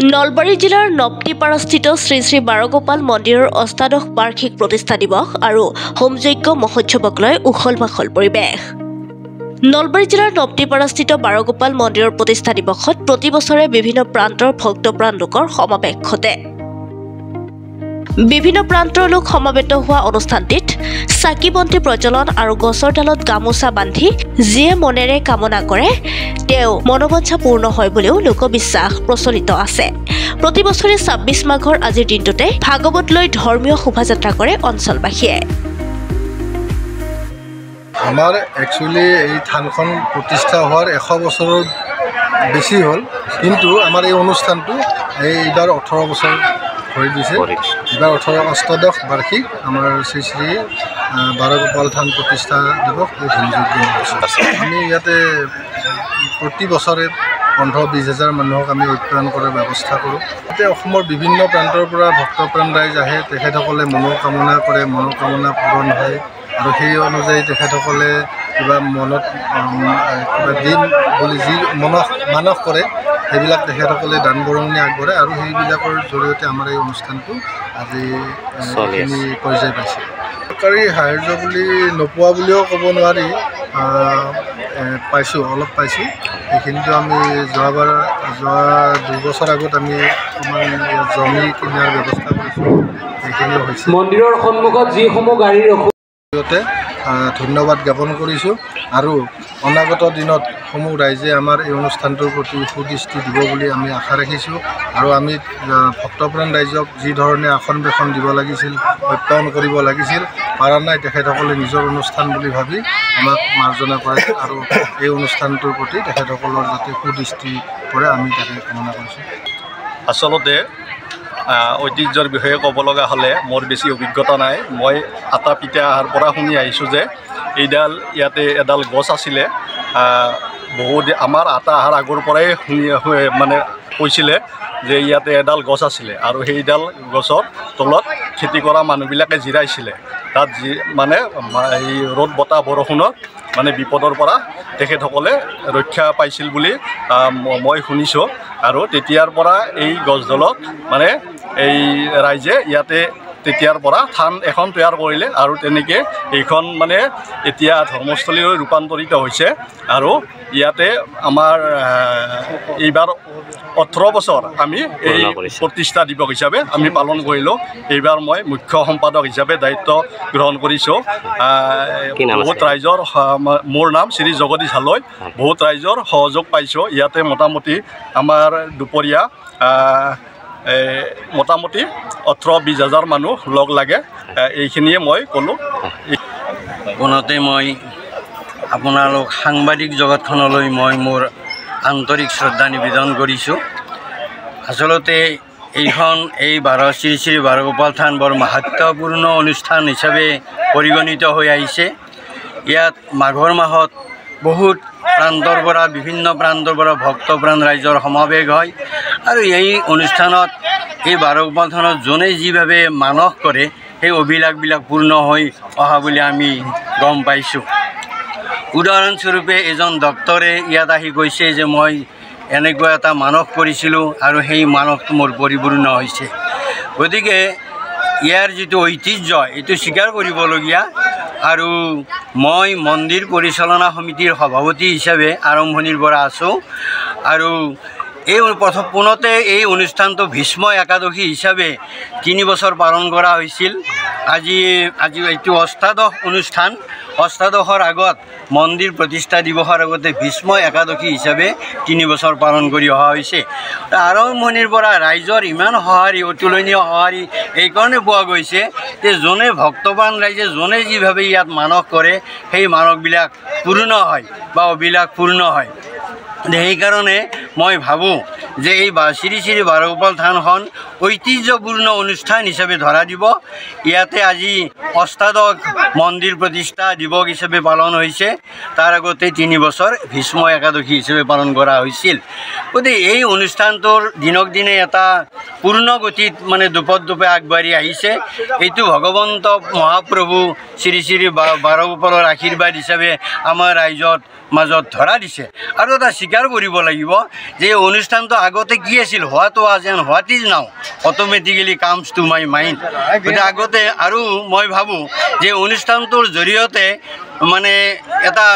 নলবাৰী জিলাৰ নপ্তিপাৰাস্থিত শ্ৰী শ্ৰী বাৰগোপাল মন্দিৰৰ অষ্টাদশ বাৰ্ষিক প্ৰতিষ্ঠা দিৱস আৰু হোমযজ্ঞ মহোৎসৱক লৈ উখল মাখল পৰিৱেশ। নলবাৰী জিলাৰ নপ্তিপাৰাস্থিত বাৰগোপাল মন্দিৰৰ প্ৰতিষ্ঠা দিৱসত প্ৰতি বছৰে বিভিন্ন প্ৰান্তৰ ভক্তপ্ৰাণ লোকৰ সমাৱেশ ঘটে। বিভিন্ন প্ৰান্তৰ লোক সমাবেত হোৱা অনুষ্ঠানটিত চাকি বন্তি প্ৰজ্বলন আৰু গছৰ ডালত গামোচা বান্ধি যিয়ে মনেৰে কামনা কৰে তেওঁ মনোবাঞ্ছা পূৰ্ণ হয় বুলিও লোকবিশ্বাস প্ৰচলিত আছে। প্ৰতি বছৰে ২৬ মাঘৰ আজিৰ দিনটোতে ভাগৱত লৈ ধৰ্মীয় শোভাযাত্ৰা কৰে অঞ্চলবাসীয়ে। আমাৰ একচুৱেলি এই থানখন প্ৰতিষ্ঠা হোৱাৰ 100 বছৰৰ বেছি হ'ল, কিন্তু আমাৰ এই অনুষ্ঠানটো এইবাৰ 18 বছৰ হৈ দিছে। এইবাৰ অষ্টাদশ বাৰ্ষিক আমাৰ শ্ৰী শ্ৰী বাৰগোপাল থান প্ৰতিষ্ঠা দিৱস হোমযজ্ঞ মহোৎসৱ। আমি ইয়াতে প্ৰতি বছৰে 15-20 হাজাৰ মানুহক আমি ঐক্যায়ন কৰাৰ ব্যৱস্থা কৰোঁ। ইয়াতে অসমৰ বিভিন্ন প্ৰান্তৰ পৰা ভক্তপ্ৰাণ ৰাইজ আহে, তেখেতসকলে মনোকামনা কৰে, মনোকামনা পূৰণ হয় আৰু সেই অনুযায়ী তেখেতসকলে কিবা মনত কিবা দিন বুলি যি মানস কৰে সেইবিলাক তেখেতসকলে দান বৰঙণি আগবঢ়ায় আৰু সেইবিলাকৰ জৰিয়তে আমাৰ এই অনুষ্ঠানটো আজি এইখিনি পৰ্যায় পাইছে। চৰকাৰী সাহাৰ্য বুলি নোপোৱা বুলিও ক'ব নোৱাৰি, পাইছোঁ, অলপ পাইছোঁ। সেইখিনিতো আমি যোৱা 2 বছৰ আগত আমি অকণমান জমি কিনাৰ ব্যৱস্থা কৰিছোঁ, সেইখিনিও হৈছে। মন্দিৰৰ সন্মুখত যিসমূহ গাড়ী ধন্যবাদ জ্ঞাপন কৰিছোঁ আৰু অনাগত দিনত সমূহ ৰাইজে আমাৰ এই অনুষ্ঠানটোৰ প্ৰতি সুদৃষ্টি দিব বুলি আমি আশা ৰাখিছোঁ আৰু আমি ভক্তপ্ৰাণ ৰাইজক যি ধৰণে আসন বেশন দিব লাগিছিল, সত্যায়ন কৰিব লাগিছিল, পাৰা নাই, তেখেতসকলে নিজৰ অনুষ্ঠান বুলি ভাবি আমাক মাৰ্জনা কৰে আৰু এই অনুষ্ঠানটোৰ প্ৰতি তেখেতসকলৰ যাতে সুদৃষ্টি পৰে আমি তাকে কামনা কৰিছোঁ। আচলতে ঐতিহ্যৰ বিষয়ে ক'ব লগা হ'লে মোৰ বেছি অভিজ্ঞতা নাই। মই আটা পিতা অহাৰ পৰা শুনি আহিছোঁ যে এইডাল ইয়াতে এডাল গছ আছিলে, বহুত আমাৰ আটা অহাৰ আগৰ পৰাই মানে কৈছিলে যে ইয়াতে এডাল গছ আছিলে আৰু সেইডাল গছৰ তলত খেতি কৰা মানুহবিলাকে জিৰাইছিলে। তাত মানে এই ৰ'দ বতাহ বৰষুণত মানে বিপদৰ পৰা তেখেতসকলে ৰক্ষা পাইছিল বুলি মই শুনিছোঁ আৰু তেতিয়াৰ পৰা এই গছডালত মানে এই ৰাইজে ইয়াতে তেতিয়াৰ পৰা থান এখন তৈয়াৰ কৰিলে আৰু তেনেকৈ এইখন মানে এতিয়া ধৰ্মস্থলীলৈ ৰূপান্তৰিত হৈছে আৰু ইয়াতে আমাৰ এইবাৰ 18 বছৰ আমি এই প্ৰতিষ্ঠা দিৱস হিচাপে আমি পালন কৰিলোঁ। এইবাৰ মই মুখ্য সম্পাদক হিচাপে দায়িত্ব গ্ৰহণ কৰিছোঁ। বহুত ৰাইজৰ, মোৰ নাম শ্ৰী জগদীশ হালৈ, বহুত ৰাইজৰ সহযোগ পাইছোঁ। ইয়াতে মোটামুটি আমাৰ দুপৰীয়া মোটামুটি 18-20 হাজাৰ মানুহ লগ লাগে, এইখিনিয়ে মই ক'লোঁ। পোনতে মই আপোনালোক সাংবাদিক জগতখনলৈ মই মোৰ আন্তৰিক শ্ৰদ্ধা নিবেদন কৰিছোঁ। আচলতে এইখন শ্ৰী শ্ৰী বাৰগোপাল থান বৰ মাহাত্ম্যপূৰ্ণ অনুষ্ঠান হিচাপে পৰিগণিত হৈ আহিছে। ইয়াত মাঘৰ মাহত বহুত প্ৰান্তৰ পৰা, বিভিন্ন প্ৰান্তৰ পৰা ভক্তপ্ৰাণ ৰাইজৰ সমাৱেশ হয় আৰু এই অনুষ্ঠানত এই বাৰগোপাল থানত যোনে যিভাৱে মানস কৰে সেই অভিলাষবিলাক পূৰ্ণ হৈ অহা বুলি আমি গম পাইছোঁ। উদাহৰণস্বৰূপে এজন ডক্তৰে ইয়াত আহি কৈছে যে মই এনেকুৱা এটা মানস কৰিছিলোঁ আৰু সেই মানসটো মোৰ পৰিপূৰ্ণ হৈছে। গতিকে ইয়াৰ যিটো ঐতিহ্য এইটো স্বীকাৰ কৰিবলগীয়া আৰু মই মন্দিৰ পৰিচালনা সমিতিৰ সভাপতি হিচাপে আৰম্ভণিৰ পৰা আছোঁ আৰু পোনতে এই অনুষ্ঠানটো ভীষ্ম একাদশী হিচাপে 3 বছৰ পালন কৰা হৈছিল। আজি এইটো অষ্টাদশ অনুষ্ঠান। অষ্টাদশৰ আগত মন্দিৰ প্ৰতিষ্ঠা দিৱসৰ আগতে ভীষ্ম একাদশী হিচাপে 3 বছৰ পালন কৰি অহা হৈছে। আৰম্ভণিৰ পৰা ৰাইজৰ ইমান সঁহাৰি, অতুলনীয় সঁহাৰি এইকাৰণে পোৱা গৈছে যে যোনে ভক্তপ্ৰাণ ৰাইজে যোনে যিভাৱে ইয়াত মানস কৰে সেই মানসবিলাক পূৰ্ণ হয় বা অভিলাষ পূৰ্ণ হয়। সেইকাৰণে মই ভাবোঁ যে এই শ্ৰী শ্ৰী বাৰগোপাল থানখন ঐতিহ্যপূৰ্ণ অনুষ্ঠান হিচাপে ধৰা দিব। ইয়াতে আজি অষ্টাদশ মন্দিৰ প্ৰতিষ্ঠা দিৱস হিচাপে পালন হৈছে, তাৰ আগতে 3 বছৰ ভীষ্ম একাদশী হিচাপে পালন কৰা হৈছিল। গতিকে এই অনুষ্ঠানটোৰ দিনক দিনে এটা পূৰ্ণ গতিত মানে দোপে আগবাঢ়ি আহিছে। এইটো ভগৱন্ত মহাপ্ৰভু শ্ৰী শ্ৰী বাৰগোপালৰ আশীৰ্বাদ হিচাপে আমাৰ ৰাইজৰ মাজত ধৰা দিছে আৰু এটা স্বীকাৰ বিচাৰ কৰিব লাগিব যে অনুষ্ঠানটো আগতে কি আছিল, হোৱাটো আজ and what is now automatically comes to my mind. গতিকে আগতে আৰু মই ভাবোঁ যে অনুষ্ঠানটোৰ জৰিয়তে মানে এটা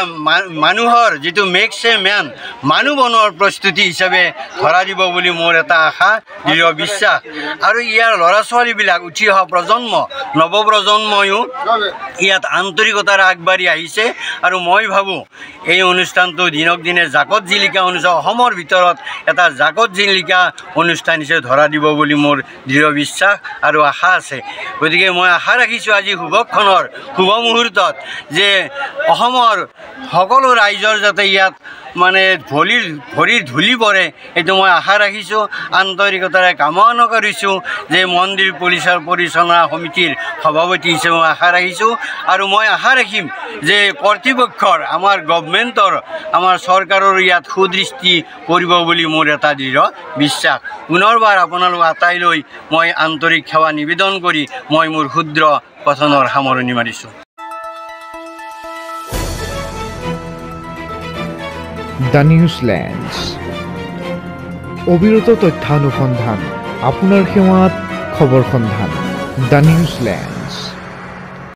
মানুহৰ যিটো মেক্স এ মেন, মানুহ বনোৱাৰ প্ৰস্তুতি হিচাপে ধৰা দিব বুলি মোৰ এটা আশা, দৃঢ় বিশ্বাস। আৰু ইয়াৰ ল'ৰা ছোৱালীবিলাক উঠি অহা প্ৰজন্ম, নৱপ্ৰজন্ময়ো ইয়াত আন্তৰিকতাৰে আগবাঢ়ি আহিছে। আৰু মই ভাবোঁ এই অনুষ্ঠানটো দিনক দিনে জাকত জিলিকা অনুষ্ঠান, অসমৰ ভিতৰত এটা জাকত জিলিকা অনুষ্ঠান হিচাপে ধৰা দিব বুলি মোৰ দৃঢ় বিশ্বাস আৰু আশা আছে। গতিকে মই আশা ৰাখিছোঁ আজি শুভক্ষণৰ শুভ মুহূৰ্তত যে অসমৰ সকলো ৰাইজৰ যাতে ইয়াত মানে ভৰিৰ ধূলি পৰে, এইটো মই আশা ৰাখিছোঁ, আন্তৰিকতাৰে কামনা কৰিছোঁ। যে মন্দিৰ পৰিচালনা সমিতিৰ সভাপতি হিচাপে মই আশা ৰাখিছোঁ। আৰু মই আশা ৰাখিম যে কৰ্তৃপক্ষৰ, আমাৰ গভমেণ্টৰ, আমাৰ চৰকাৰৰ ইয়াত সুদৃষ্টি কৰিব বুলি মোৰ এটা দৃঢ় বিশ্বাস। পুনৰবাৰ আপোনালোক আটাইলৈ মই আন্তৰিক সেৱা নিবেদন কৰি মই মোৰ ক্ষুদ্ৰ কথনৰ সামৰণি মাৰিছোঁ। দ্য নিউজলেণ্ডছ, অবিৰত তথ্যানুসন্ধান, আপোনাৰ সেৱাত খবৰ সন্ধান। দ্য নিউজলেণ্ড।